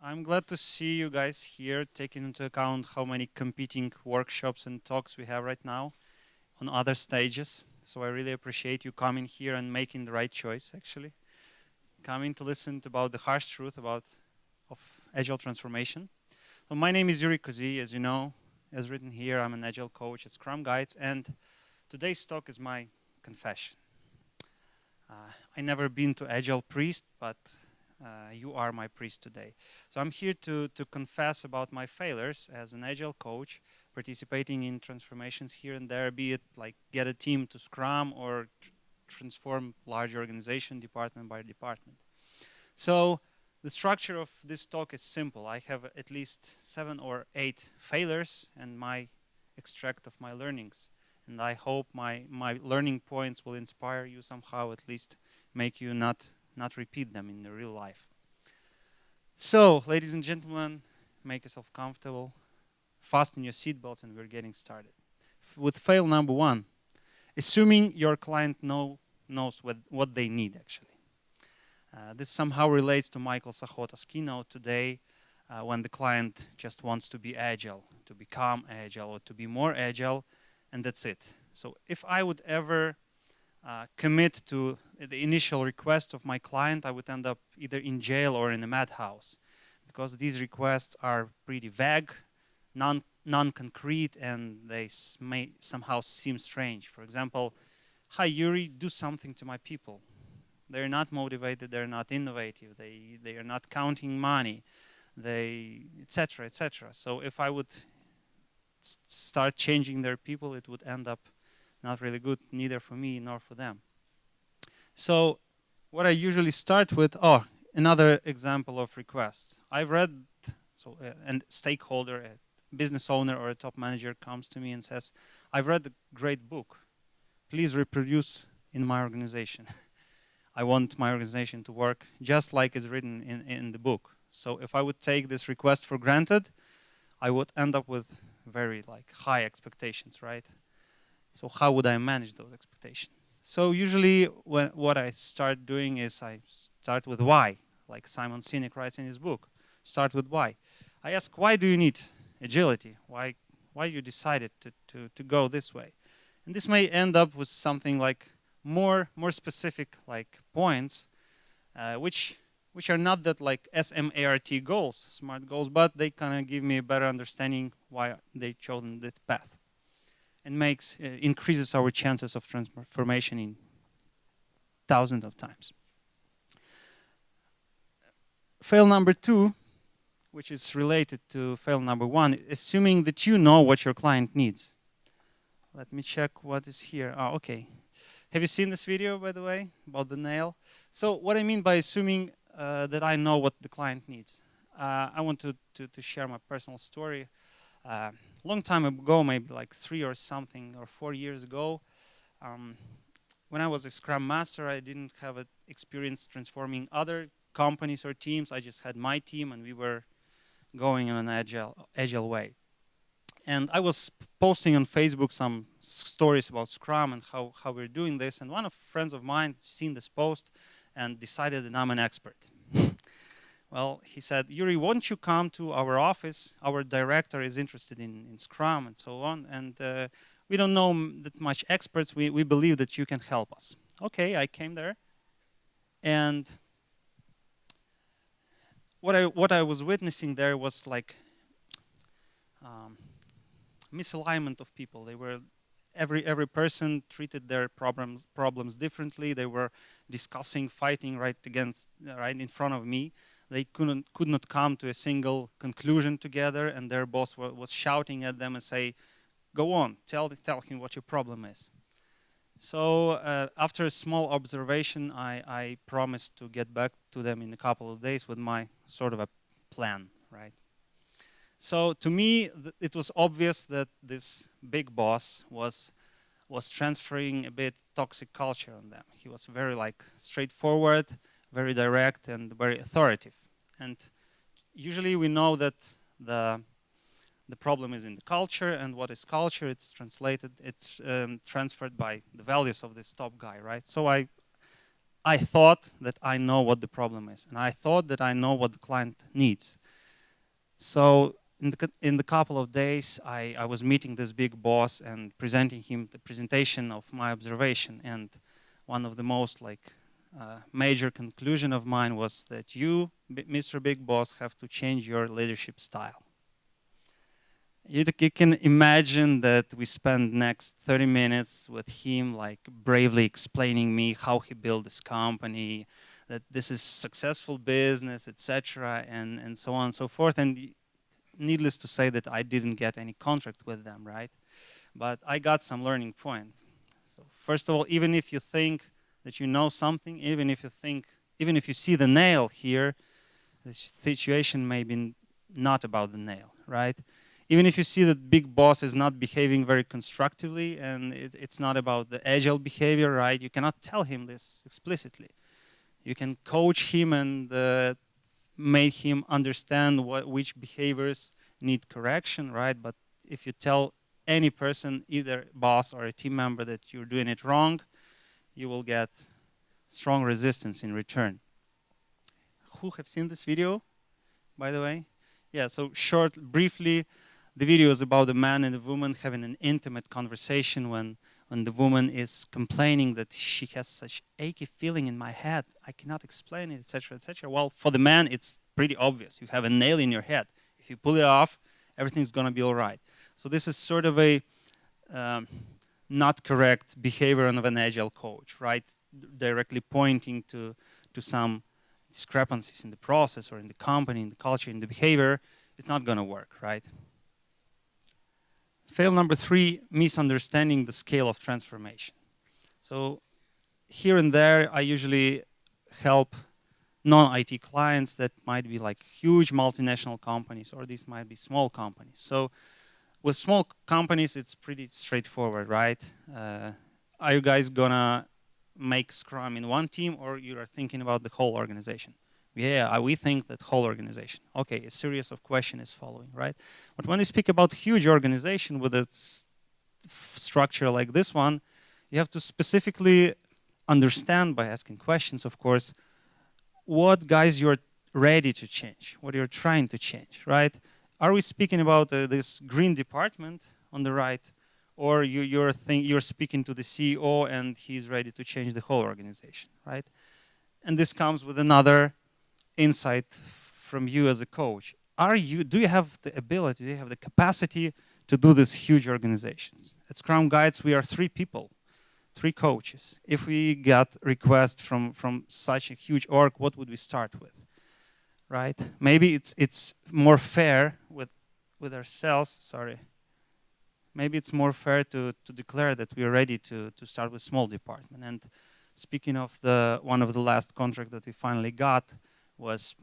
I'm glad to see you guys here, taking into account how many competing workshops and talks we have right now on other stages. So I really appreciate you coming here and making the right choice, actually. Coming to listen about the harsh truth of agile transformation. So my name is Yuriy Koziy, as you know, as written here, I'm an agile coach at Scrum Guides, and today's talk is my confession. I never been to Agile priest, but you are my priest today. So I'm here to confess about my failures as an Agile coach, participating in transformations here and there, be it like get a team to Scrum or transform large organization department by department. So the structure of this talk is simple. I have at least 7 or 8 failures and my extract of my learnings. And I hope my learning points will inspire you somehow, at least make you not repeat them in the real life. So, ladies and gentlemen, make yourself comfortable, fasten your seatbelts, and we're getting started. With fail number 1, assuming your client knows what they need, actually. This somehow relates to Michael Sahota's keynote today, when the client just wants to be agile, to become agile, or to be more agile, and that's it. So if I would ever commit to the initial request of my client, I would end up either in jail or in a madhouse, because these requests are pretty vague, non-concrete, and they may somehow seem strange. For example, hi Yuri, do something to my people. They're not motivated, they're not innovative, they are not counting money, etc., etc. So if I would start changing their people, it would end up not really good, neither for me nor for them. So what I usually start with, another example of requests. I've read, a stakeholder, a business owner or a top manager comes to me and says, I've read a great book. Please reproduce in my organization. I want my organization to work just like it's written in the book. So if I would take this request for granted, I would end up with very high expectations, right? So how would I manage those expectations? So usually what I start doing is I start with why, like Simon Sinek writes in his book. Start with why. I ask, why do you need agility? Why you decided to go this way? And this may end up with something like more specific points, which are not that SMART goals, smart goals, but they kind of give me a better understanding why they chosen this path, and increases our chances of transformation in thousands of times. Fail number 2, which is related to fail number 1, assuming that you know what your client needs. Let me check what is here. Oh, okay. Have you seen this video, by the way, about the nail? So what I mean by assuming that I know what the client needs. I want to share my personal story. Long time ago, maybe like 3 or 4 years ago, when I was a Scrum Master, I didn't have experience transforming other companies or teams. I just had my team, and we were going in an agile way. And I was posting on Facebook some stories about Scrum and how we're doing this. And one of friends of mine seen this post and decided that I'm an expert. Well, he said, Yuri, won't you come to our office? Our director is interested in Scrum and so on. And we don't know that much experts. We believe that you can help us. Okay, I came there. And what I was witnessing there was misalignment of people. They were every person treated their problems differently. They were discussing, fighting right in front of me. They could not come to a single conclusion together, and their boss was shouting at them and say, "Go on, tell him what your problem is." So after a small observation, I promised to get back to them in a couple of days with my sort of a plan, right? So to me, it was obvious that this big boss was transferring a bit toxic culture on them. He was very straightforward, very direct, and very authoritative. And usually we know that the problem is in the culture, and what is culture? It's transferred by the values of this top guy, right? So I thought that I know what the problem is, and I thought that I know what the client needs. So in the couple of days, I was meeting this big boss and presenting him the presentation of my observation. And one of the most major conclusion of mine was that you, Mr. Big Boss, have to change your leadership style. You can imagine that we spent next 30 minutes with him, like bravely explaining me how he built this company, that this is successful business, etc., and so on and so forth. And needless to say that I didn't get any contract with them, right? But I got some learning point. So first of all, even if you think that you know something, even if you see the nail here, the situation may be not about the nail, right? Even if you see that big boss is not behaving very constructively and it's not about the agile behavior, right? You cannot tell him this explicitly. You can coach him and make him understand which behaviors need correction, right? But if you tell any person, either boss or a team member, that you're doing it wrong, you will get strong resistance in return. Who have seen this video, by the way? Yeah, so briefly, the video is about a man and a woman having an intimate conversation when the woman is complaining that she has such achy feeling in my head, I cannot explain it, etc., etc. Well, for the man, it's pretty obvious. You have a nail in your head. If you pull it off, everything's going to be all right. So this is sort of a not correct behavior of an agile coach, right? Directly pointing to some discrepancies in the process or in the company, in the culture, in the behavior. It's not going to work, right? Fail number 3, misunderstanding the scale of transformation. So here and there, I usually help non-IT clients that might be like huge multinational companies, or these might be small companies. So with small companies, it's pretty straightforward, right? Are you guys gonna make Scrum in one team, or you are thinking about the whole organization? Yeah, we think that whole organization. Okay, a series of questions is following, right? But when you speak about huge organization with a structure like this one, you have to specifically understand by asking questions, of course, what guys you're ready to change, what you're trying to change, right? Are we speaking about this green department on the right, or you're speaking to the CEO and he's ready to change the whole organization, right? And this comes with another insight from you as a coach. Do you have the ability, do you have the capacity to do these huge organizations? At Scrum Guides, we are 3 people, 3 coaches. If we got requests from such a huge org, what would we start with, right? Maybe it's more fair with ourselves, sorry. Maybe it's more fair to declare that we are ready to start with small department. And speaking of one of the last contract that we finally got, was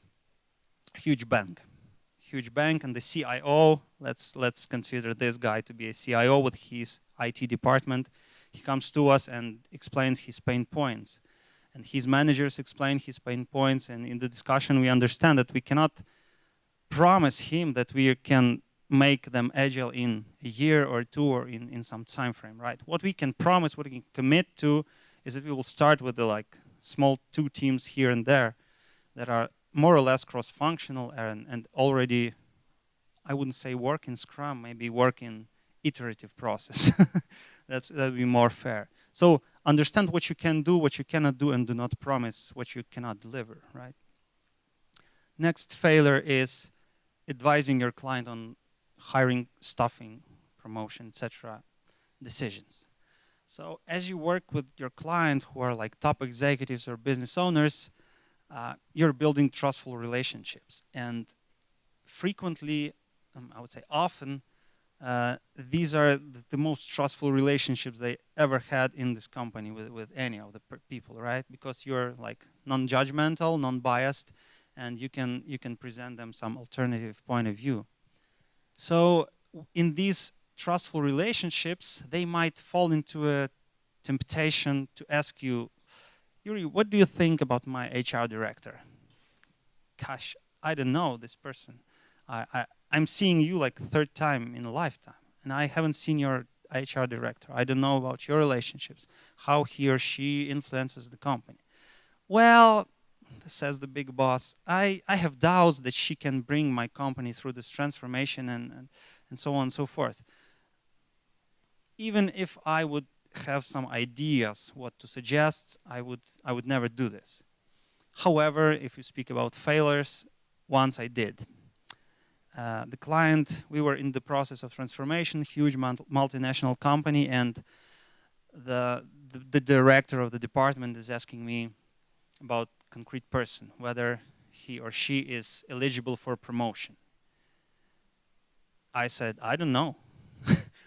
huge bank, and the CIO. Let's consider this guy to be a CIO with his IT department. He comes to us and explains his pain points, and his managers explain his pain points. And in the discussion, we understand that we cannot promise him that we can make them agile in a year or 2 or in some time frame, right? What we can promise, what we can commit to, is that we will start with the small 2 teams here and there that are more or less cross-functional and already, I wouldn't say work in Scrum, maybe work in iterative process. That would be more fair. So understand what you can do, what you cannot do, and do not promise what you cannot deliver, right? Next failure is advising your client on hiring, staffing, promotion, etc. decisions. So as you work with your client who are like top executives or business owners, you're building trustful relationships, and frequently, I would say often, these are the most trustful relationships they ever had in this company with any of the people, right? Because you're like non-judgmental, non-biased, and you can present them some alternative point of view. So in these trustful relationships, they might fall into a temptation to ask you, Yuriy, what do you think about my HR director? Gosh, I don't know this person. I'm seeing you like 3rd time in a lifetime, and I haven't seen your HR director. I don't know about your relationships, how he or she influences the company. Well, says the big boss, I have doubts that she can bring my company through this transformation and so on and so forth. Even if I would have some ideas what to suggest, I would never do this. However, if you speak about failures, once I did. The client, we were in the process of transformation, huge multinational company, and the director of the department is asking me about concrete person, whether he or she is eligible for promotion. I said, I don't know.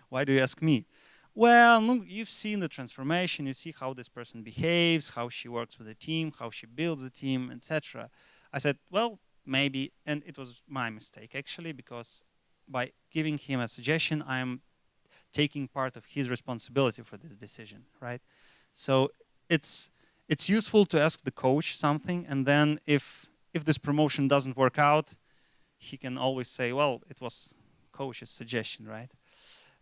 Why do you ask me? Well, look, you've seen the transformation, you see how this person behaves, how she works with the team, how she builds a team, etc. I said, well, maybe, and it was my mistake actually, because by giving him a suggestion, I'm taking part of his responsibility for this decision, right? So it's useful to ask the coach something, and then if this promotion doesn't work out, he can always say, well, it was coach's suggestion, right?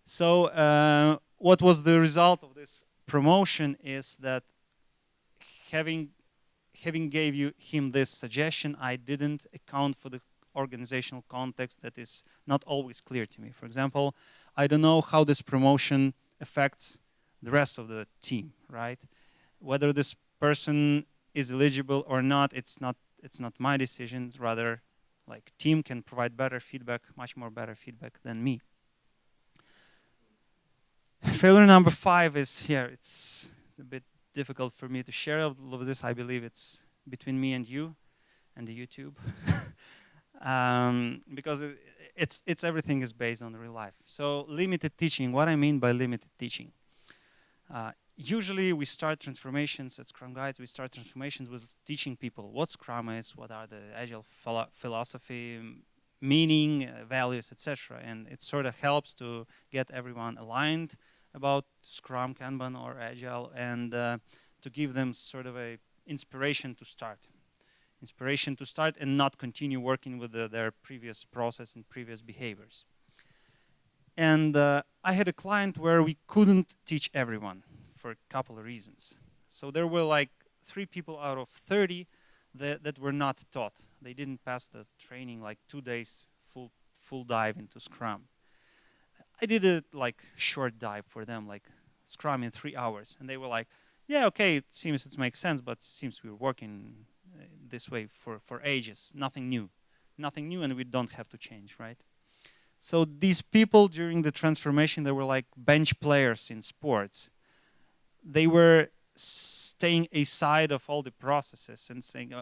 So what was the result of this promotion is that having gave him this suggestion, I didn't account for the organizational context that is not always clear to me. For example, I don't know how this promotion affects the rest of the team, right? Whether this person is eligible or not, it's not my decision. It's rather like team can provide better feedback, much more better feedback than me. Failure number 5 is here. It's a bit difficult for me to share all of this. I believe it's between me and you and the YouTube. Because it's everything is based on real life. So limited teaching, what I mean by limited teaching. Usually we start transformations at Scrum Guides, we start transformations with teaching people what Scrum is, what are the Agile philosophy, meaning, values, etc. And it sort of helps to get everyone aligned about Scrum, Kanban, or Agile, and to give them sort of a inspiration to start. Inspiration to start and not continue working with their previous process and previous behaviors. And I had a client where we couldn't teach everyone for a couple of reasons. So there were like 3 people out of 30 that were not taught. They didn't pass the training, like 2 days full dive into Scrum. I did a like short dive for them, like Scrum in 3 hours, and they were like, yeah, okay, it seems it makes sense, but it seems we're working this way for ages. Nothing new, and we don't have to change, right? So these people during the transformation, they were like bench players in sports. They were staying aside of all the processes and saying,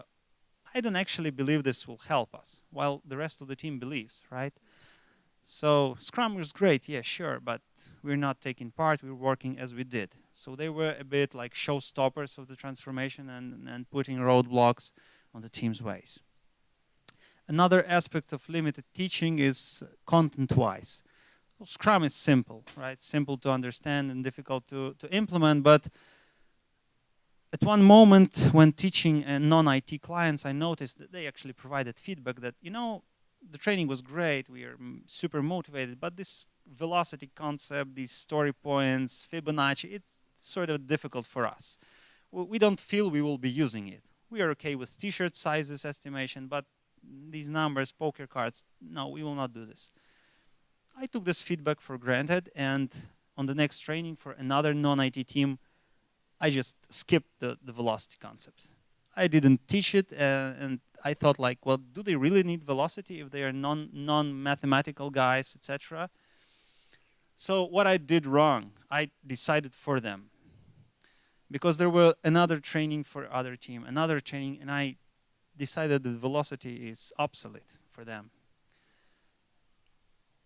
I don't actually believe this will help us, while the rest of the team believes, right? So Scrum was great, yeah, sure, but we're not taking part, we're working as we did. So they were a bit like showstoppers of the transformation and putting roadblocks on the team's ways. Another aspect of limited teaching is content-wise. Well, Scrum is simple, right? Simple to understand and difficult to implement, but at one moment when teaching non-IT clients, I noticed that they actually provided feedback that, you know, the training was great, we are super motivated, but this velocity concept, these story points, Fibonacci, it's sort of difficult for us. We don't feel we will be using it. We are okay with t-shirt sizes estimation, but these numbers, poker cards, no, we will not do this. I took this feedback for granted, and on the next training for another non-IT team, I just skipped the velocity concept. I didn't teach it, and I thought like, well, do they really need velocity if they are non-mathematical guys, etc.? So what I did wrong, I decided for them. Because there were another training for other team, another training, and I decided that velocity is obsolete for them.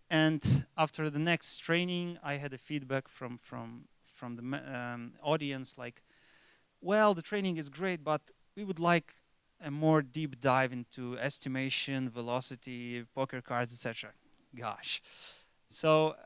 And after the next training, I had a feedback from the audience like, well, the training is great, but we would like a more deep dive into estimation, velocity, poker cards, etc. Gosh. So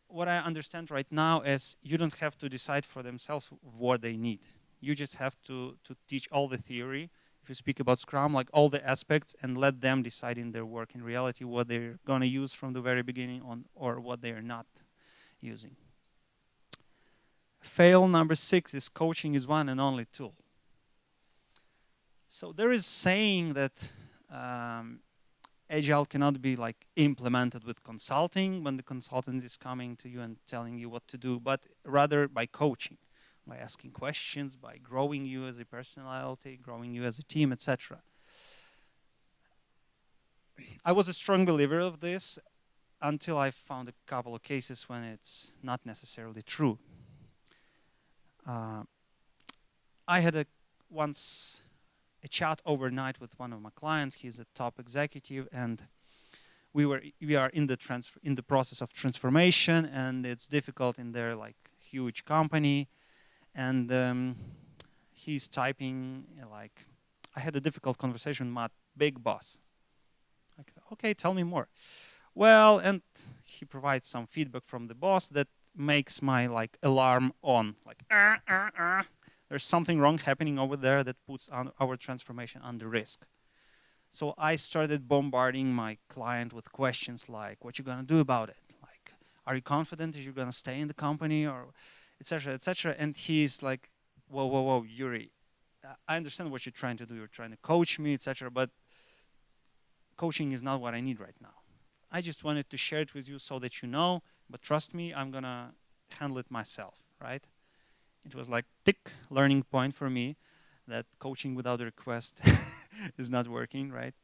what I understand right now is you don't have to decide for themselves what they need. You just have to teach all the theory. If you speak about Scrum, like all the aspects, and let them decide in their work in reality what they're going to use from the very beginning on, or what they are not using. Fail number 6 is coaching is one and only tool. So there is saying that Agile cannot be like implemented with consulting when the consultant is coming to you and telling you what to do, but rather by coaching, by asking questions, by growing you as a personality, growing you as a team, etc. I was a strong believer of this until I found a couple of cases when it's not necessarily true. I had once a chat overnight with one of my clients. He's a top executive, and we are in the process of transformation, and it's difficult in their like huge company. And he's typing like, I had a difficult conversation with my big boss. Like, okay, tell me more. Well, and he provides some feedback from the boss that makes my like alarm on, like there's something wrong happening over there that puts our transformation under risk. So I started bombarding my client with questions like, what you gonna do about it? Like, are you confident that you're gonna stay in the company, or etc., etc.? And he's like, whoa, whoa, whoa, Yuriy, I understand what you're trying to do. You're trying to coach me, etc., but coaching is not what I need right now. I just wanted to share it with you so that you know, but trust me, I'm gonna handle it myself, right? It was like tick, learning point for me that coaching without a request is not working, right?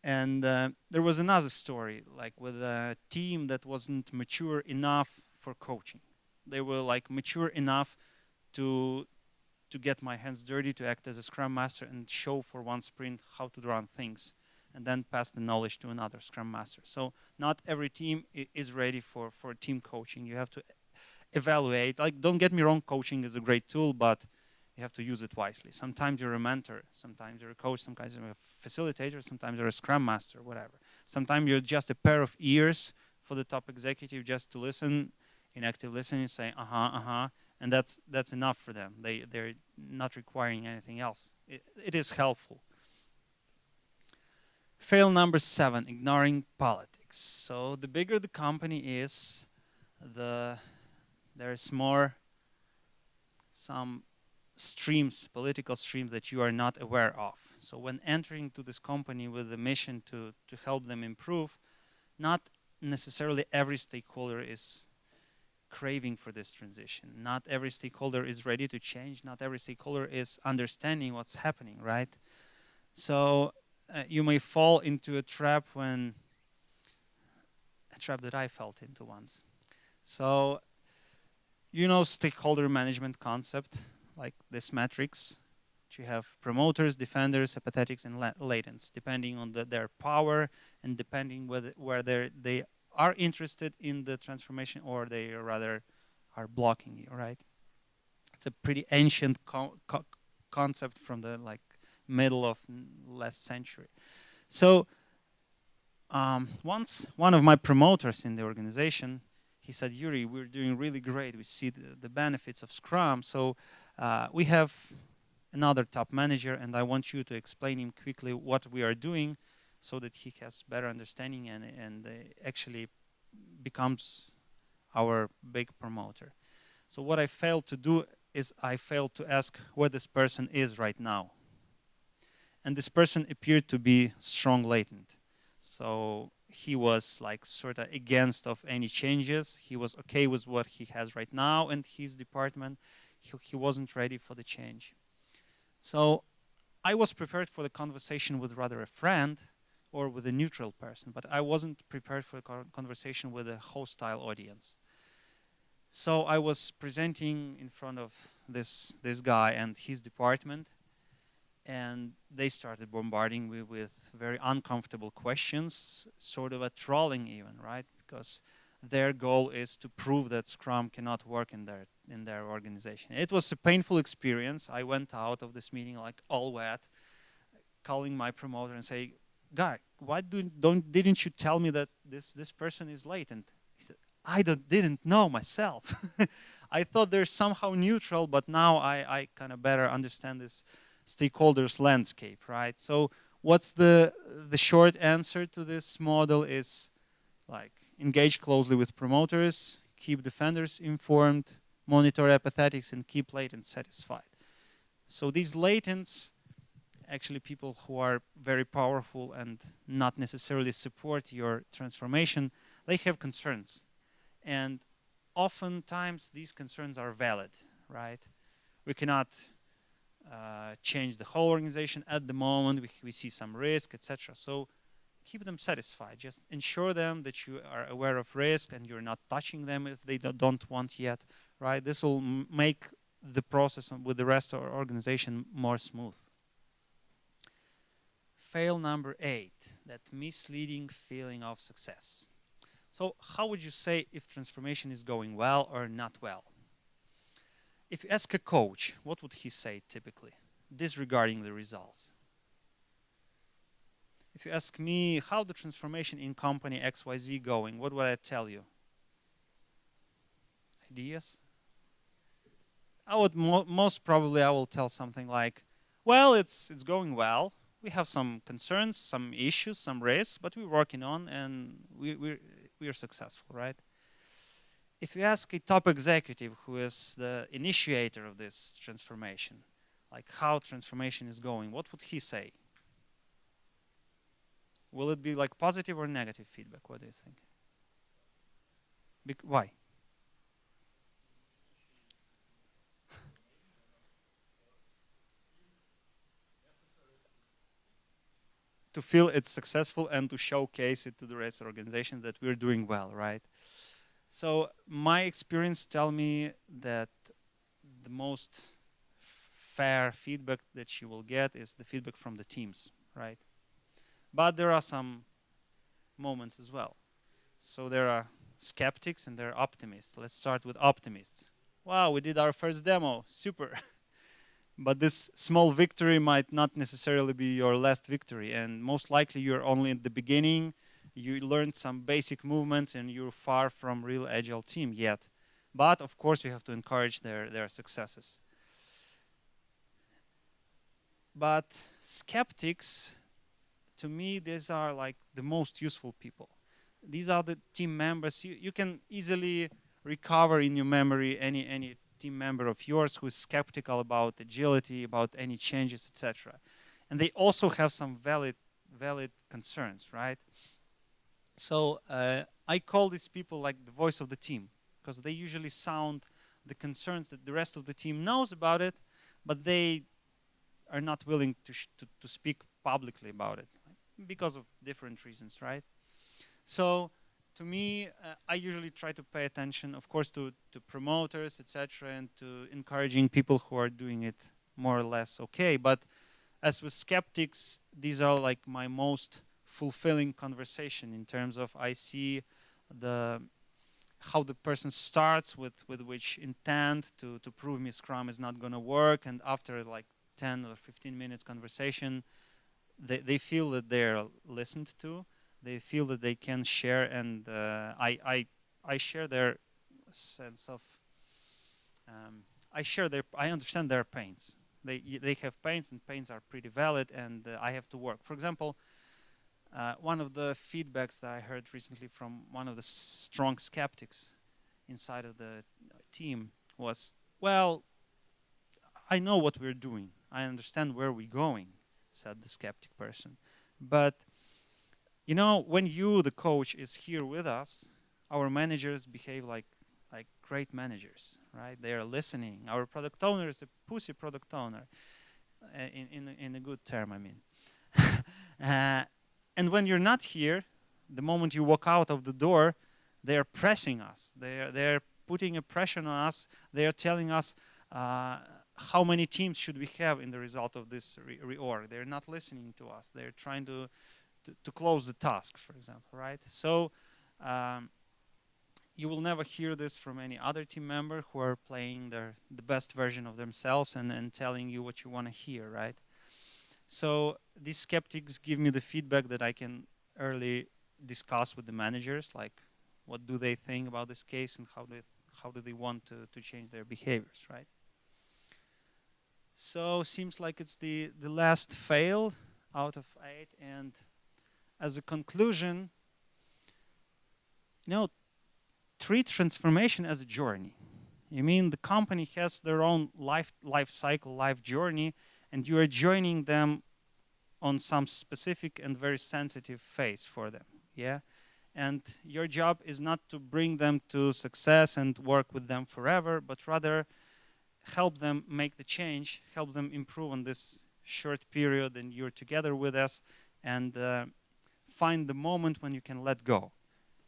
And there was another story, like with a team that wasn't mature enough for coaching. They were like mature enough to get my hands dirty, to act as a scrum master and show for one sprint how to run things, and then pass the knowledge to another scrum master. So not every team is ready for team coaching. You have to evaluate. Like, don't get me wrong, coaching is a great tool, but you have to use it wisely. Sometimes you're a mentor, sometimes you're a coach, sometimes you're a facilitator, sometimes you're a scrum master, whatever. Sometimes you're just a pair of ears for the top executive just to listen, in active listening, say, and that's enough for them. They're not requiring anything else. It is helpful. Fail number 7, ignoring politics. So the bigger the company is, there's some streams, political streams that you are not aware of. So when entering to this company with a mission to help them improve, not necessarily every stakeholder is craving for this transition. Not every stakeholder is ready to change. Not every stakeholder is understanding what's happening, right? So you may fall into a trap that I fell into once. So, you know, stakeholder management concept, like this matrix. You have promoters, defenders, apathetics, and latents, depending on their power and depending whether they are interested in the transformation or they rather are blocking you, right? It's a pretty ancient concept from the like middle of last century. So once one of my promoters in the organization, he said, Yuriy, we're doing really great. We see the benefits of Scrum. So we have another top manager, and I want you to explain him quickly what we are doing so that he has better understanding and actually becomes our big promoter. So what I failed to do is I failed to ask where this person is right now. And this person appeared to be strong latent. So he was like sort of against of any changes. He was okay with what he has right now and his department. He wasn't ready for the change. So I was prepared for the conversation with rather a friend or with a neutral person, but I wasn't prepared for a conversation with a hostile audience. So I was presenting in front of this guy and his department, and they started bombarding me with very uncomfortable questions, sort of a trolling even, right? Because their goal is to prove that Scrum cannot work in their organization. It was a painful experience. I went out of this meeting like all wet, calling my promoter and say, guy, why didn't you tell me that this person is latent? He said, I didn't know myself. I thought they're somehow neutral, but now I kind of better understand this stakeholders landscape, right? So what's the short answer to this model is like engage closely with promoters, keep defenders informed, monitor apathetics, and keep latents satisfied. So these latents actually people who are very powerful and not necessarily support your transformation, they have concerns. And oftentimes these concerns are valid, right? We cannot change the whole organization at the moment. We see some risk, etc. So keep them satisfied. Just ensure them that you are aware of risk and you're not touching them if they don't want yet, right? This will make the process with the rest of our organization more smooth. Fail number 8, that misleading feeling of success. So how would you say if transformation is going well or not well? If you ask a coach, what would he say typically, disregarding the results? If you ask me, how the transformation in company XYZ going, what would I tell you? Ideas? I would most probably I will tell something like, well, it's going well. We have some concerns, some issues, some risks, but we're working on and we're successful, right? If you ask a top executive who is the initiator of this transformation, like how transformation is going, what would he say? Will it be like positive or negative feedback? What do you think? Why? To feel it's successful and to showcase it to the rest of the organization that we're doing well, right? So my experience tell me that the most fair feedback that you will get is the feedback from the teams, right? But there are some moments as well. So there are skeptics and there are optimists. Let's start with optimists. Wow, we did our first demo, super. But this small victory might not necessarily be your last victory, and most likely you're only at the beginning. You learned some basic movements and you're far from real agile team yet. But of course you have to encourage their successes. But skeptics, to me, these are like the most useful people. These are the team members. You can easily recover in your memory any team member of yours who is skeptical about agility, about any changes, etc. And they also have some valid concerns, right? So I call these people like the voice of the team, because they usually sound the concerns that the rest of the team knows about it, but they are not willing to speak publicly about it because of different reasons, right? So to me, I usually try to pay attention, of course, to promoters, etc., and to encouraging people who are doing it more or less okay. But as with skeptics, these are like my most fulfilling conversation in terms of I see how the person starts with which intent to prove me Scrum is not going to work, and after like 10 or 15 minutes conversation, they feel that they're listened to. They feel that they can share, and I share their sense of I understand their pains. They have pains, and pains are pretty valid, and I have to work. For example, one of the feedbacks that I heard recently from one of the strong skeptics inside of the team was, well, I know what we're doing. I understand where we're going, said the skeptic person. But you know, when you, the coach, is here with us, our managers behave like great managers, right? They are listening. Our product owner is a pussy product owner, in a good term, I mean. And when you're not here, the moment you walk out of the door, they are pressing us. They are putting a pressure on us. They are telling us how many teams should we have in the result of this reorg. They're not listening to us. They're trying to close the task, for example, right? So you will never hear this from any other team member who are playing the best version of themselves and telling you what you want to hear, right? So these skeptics give me the feedback that I can early discuss with the managers, like what do they think about this case and how do they want to change their behaviors, right? So seems like it's the last fail out of 8, and as a conclusion, treat transformation as a journey. You mean the company has their own life cycle, life journey, and you are joining them on some specific and very sensitive phase for them. Yeah. And your job is not to bring them to success and work with them forever, but rather help them make the change, help them improve on this short period, and you're together with us, and find the moment when you can let go.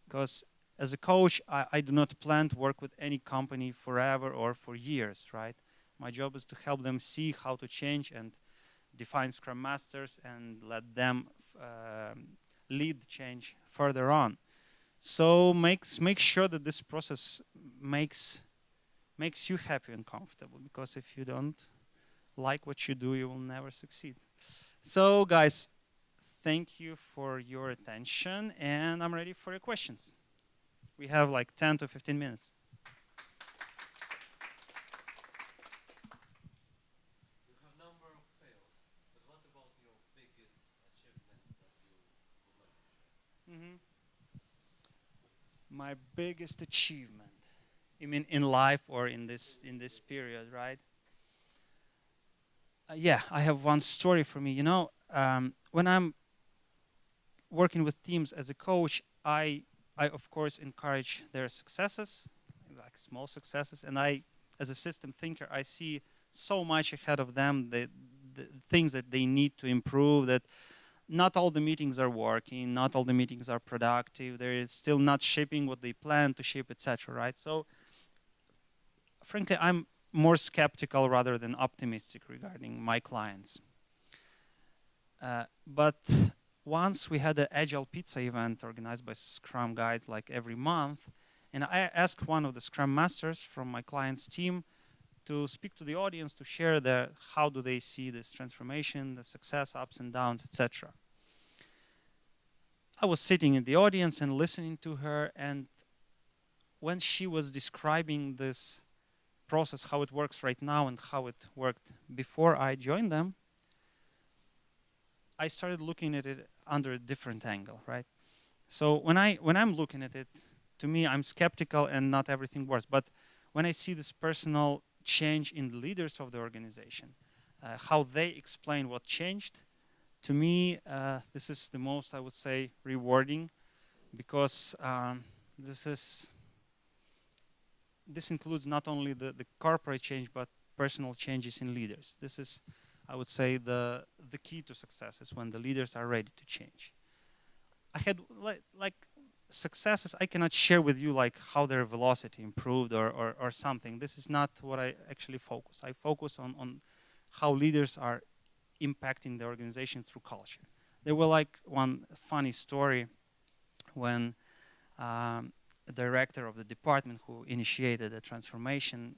Because as a coach, I do not plan to work with any company forever or for years, right? My job is to help them see how to change and define Scrum Masters and let them lead change further on. So make sure that this process makes you happy and comfortable, because if you don't like what you do, you will never succeed. So guys, thank you for your attention, and I'm ready for your questions. We have like 10 to 15 minutes. You have a number of fails, but what about your biggest achievement that you would like to share? My biggest achievement. You mean in life or in this period, right? Yeah, I have one story for me. You know, when I'm working with teams as a coach, I of course encourage their successes, like small successes, and I, as a system thinker, I see so much ahead of them, the things that they need to improve, that not all the meetings are working, not all the meetings are productive, they're still not shipping what they plan to ship, etc. Right? So, frankly, I'm more skeptical rather than optimistic regarding my clients. But once we had an Agile Pizza event organized by Scrum guides like every month, and I asked one of the Scrum Masters from my client's team to speak to the audience, to share how do they see this transformation, the success, ups and downs, etc. I was sitting in the audience and listening to her, and when she was describing this process, how it works right now and how it worked before I joined them, I started looking at it under a different angle, right? So when I'm looking at it, to me, I'm skeptical and not everything works. But when I see this personal change in the leaders of the organization, how they explain what changed, to me, this is the most, I would say, rewarding, because this includes not only the corporate change, but personal changes in leaders. This is, I would say, the key to success is when the leaders are ready to change. I had like successes I cannot share with you, like how their velocity improved or something. This is not what I actually focus. I focus on how leaders are impacting the organization through culture. There were like one funny story when a director of the department who initiated the transformation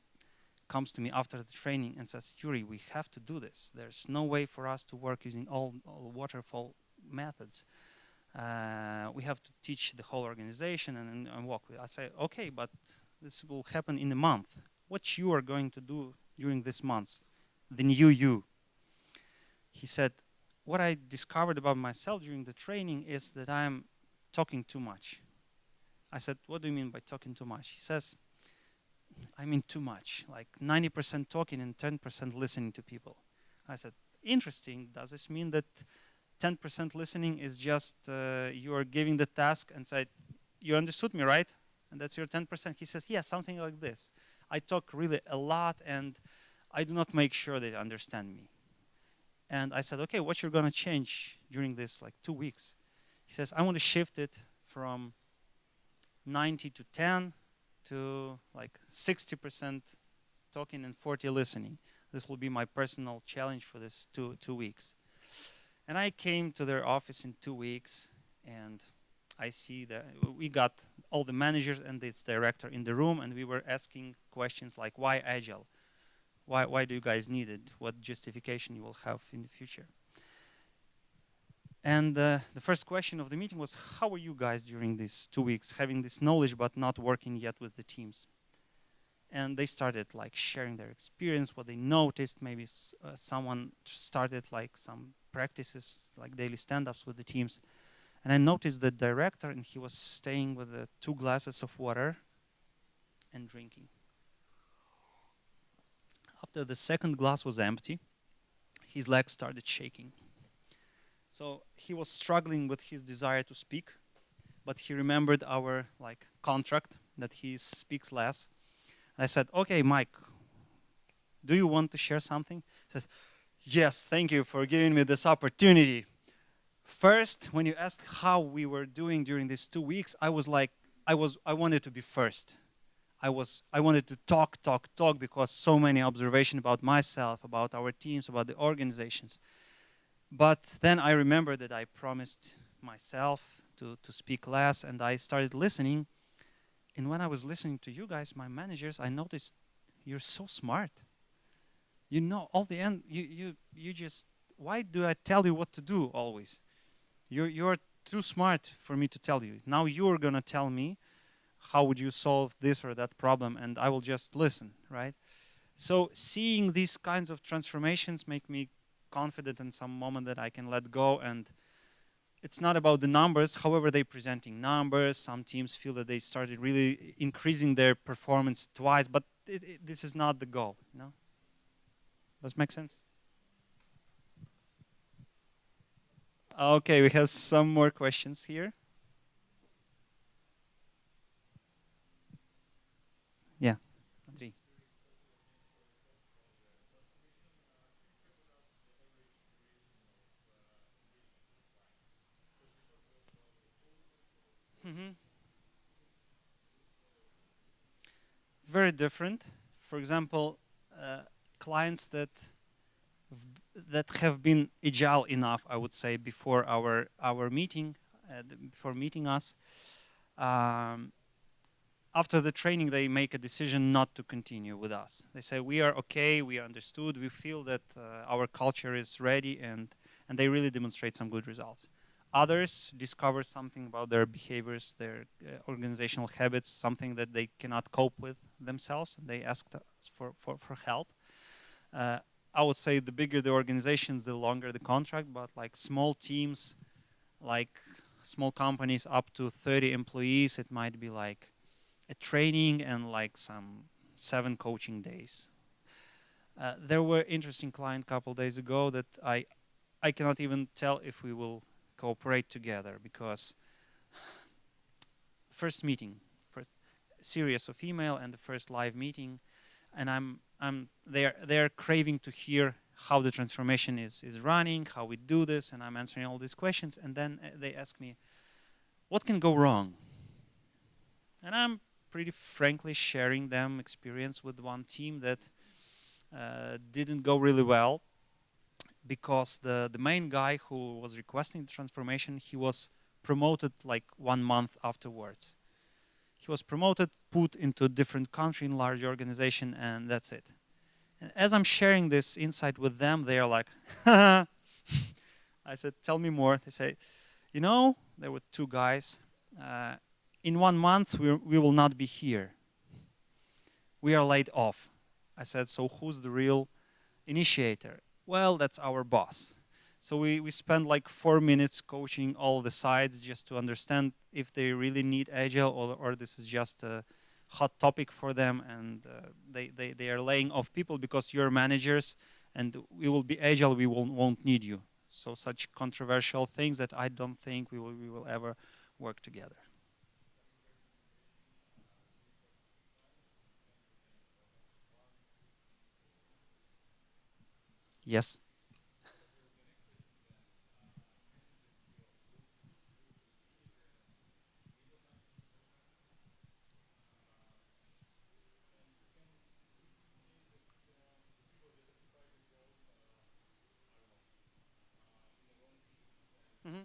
comes to me after the training and says, "Yuriy, we have to do this. There's no way for us to work using all waterfall methods. We have to teach the whole organization and walk with." I say, "Okay, but this will happen in a month. What you are going to do during this month? The new you." He said, "What I discovered about myself during the training is that I'm talking too much." I said, "What do you mean by talking too much?" He says, "I mean too much, like 90% talking and 10% listening to people." I said, "Interesting. Does this mean that 10% listening is just you are giving the task and said, 'You understood me, right?' And that's your 10%. He says, "Yeah, something like this. I talk really a lot and I do not make sure they understand me." And I said, "Okay, what you're going to change during this like 2 weeks?" He says, "I want to shift it from 90 to 10 to like 60% talking and 40 listening. This will be my personal challenge for this two weeks." And I came to their office in 2 weeks, and I see that we got all the managers and its director in the room, and we were asking questions like, "Why Agile? Why do you guys need it? What justification you will have in the future?" And the first question of the meeting was, "How are you guys during these 2 weeks, having this knowledge but not working yet with the teams?" And they started like sharing their experience, what they noticed. Maybe someone started like some practices, like daily stand-ups with the teams. And I noticed the director, and he was staying with 2 glasses of water and drinking. After the second glass was empty, his legs started shaking. So he was struggling with his desire to speak, but he remembered our like contract that he speaks less. And I said, "Okay, Mike, do you want to share something?" He says, "Yes, thank you for giving me this opportunity." First, when you asked how we were doing during these 2 weeks, I was like, I wanted to be first. I wanted to talk because so many observations about myself, about our teams, about the organizations. But then I remembered that I promised myself to speak less, and I started listening. And when I was listening to you guys, my managers, I noticed you're so smart. You know all the end. You just, why do I tell you what to do always? You're too smart for me to tell you. Now you're gonna tell me how would you solve this or that problem, and I will just listen, right? So seeing these kinds of transformations make me confident in some moment that I can let go. And it's not about the numbers, however they presenting numbers. Some teams feel that they started really increasing their performance twice, but this is not the goal, you know? Does it make sense? Okay, we have some more questions here. Yeah, Andrei. Mhm. Very different. For example, clients that have been agile enough, I would say, before our meeting, before meeting us. Um, After the training, they make a decision not to continue with us. They say, we are okay, we understood, we feel that our culture is ready, and they really demonstrate some good results. Others discover something about their behaviors, their organizational habits, something that they cannot cope with themselves, and they ask us for help. Uh, I would say the bigger the organizations, the longer the contract, but like small teams, like small companies up to 30 employees, it might be like a training and like some 7 coaching days. There were interesting client a couple days ago that I cannot even tell if we will cooperate together, because first meeting, first series of email and the first live meeting, and they're craving to hear how the transformation is running, how we do this, and I'm answering all these questions, and then they ask me, what can go wrong? And I'm pretty frankly sharing them experience with one team that didn't go really well, because the main guy who was requesting the transformation, he was promoted like 1 month afterwards. He was promoted, put into a different country in large organization, and that's it. And as I'm sharing this insight with them, they are like, I said, tell me more. They say, you know, there were 2 guys. In 1 month, we will not be here. We are laid off. I said, so who's the real initiator? Well, that's our boss. So we spend like 4 minutes coaching all the sides just to understand if they really need Agile, or this is just a hot topic for them, and they are laying off people because you're managers and we will be Agile, we won't need you. So such controversial things that I don't think we will ever work together. Yes. Mm-hmm.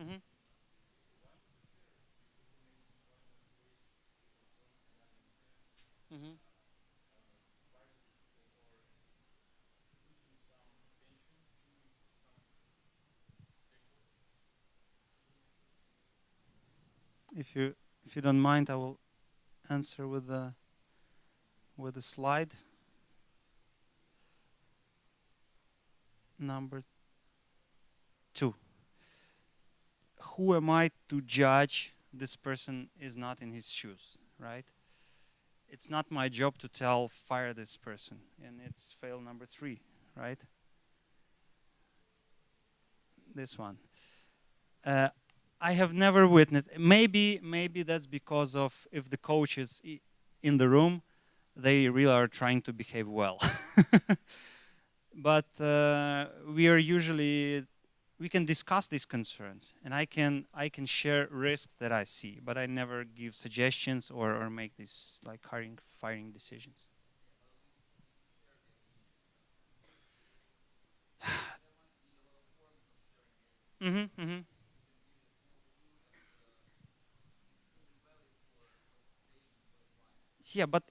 Mm-hmm. Mm-hmm. If you don't mind, I will answer with the slide number 2. Who am I to judge this person is not in his shoes, right? It's not my job to tell fire this person, and it's fail number 3, right? This one. Uh, I have never witnessed. Maybe that's because of if the coach is in the room, they really are trying to behave well. But we are usually we can discuss these concerns, and I can share risks that I see, but I never give suggestions or make these like hiring firing decisions. Mm-hmm, mm-hmm. Yeah, but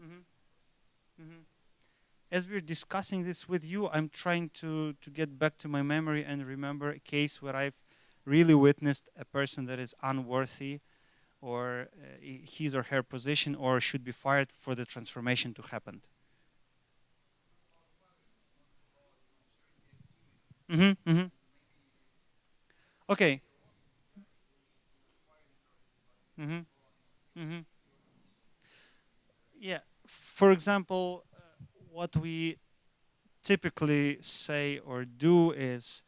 mhm, mhm. As we're discussing this with you, I'm trying to get back to my memory and remember a case where I've really witnessed a person that is unworthy or his or her position or should be fired for the transformation to happen. Mm-hmm, mm-hmm. Okay. Mm-hmm, mm-hmm. Yeah. For example, what we typically say or do is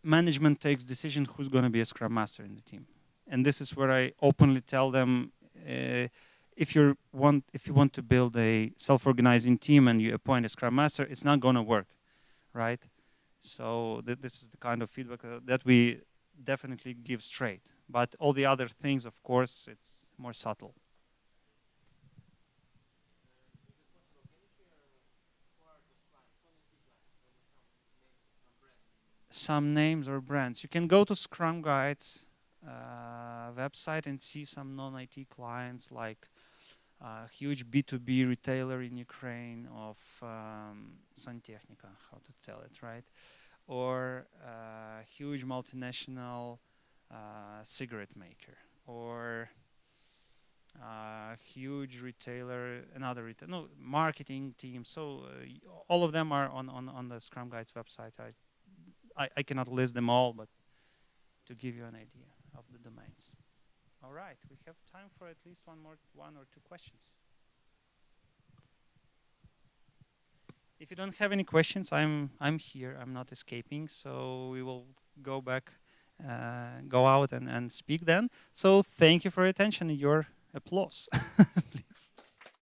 management takes decision who's going to be a scrum master in the team, and this is where I openly tell them if you want to build a self-organizing team and you appoint a scrum master, it's not going to work, right? So this is the kind of feedback that we definitely give straight. But all the other things, of course, it's more subtle. Some names or brands. You can go to Scrum Guides website and see some non-IT clients like a huge B2B retailer in Ukraine of Santechnica, how to tell it, right? Or a huge multinational cigarette maker, or a huge retailer, another retailer, no, marketing team. So all of them are on the Scrum Guides website. I cannot list them all, but to give you an idea of the domains. All right, we have time for at least one or two questions. If you don't have any questions, I'm here. I'm not escaping, so we will go back, go out and speak then. So thank you for your attention and your applause, please.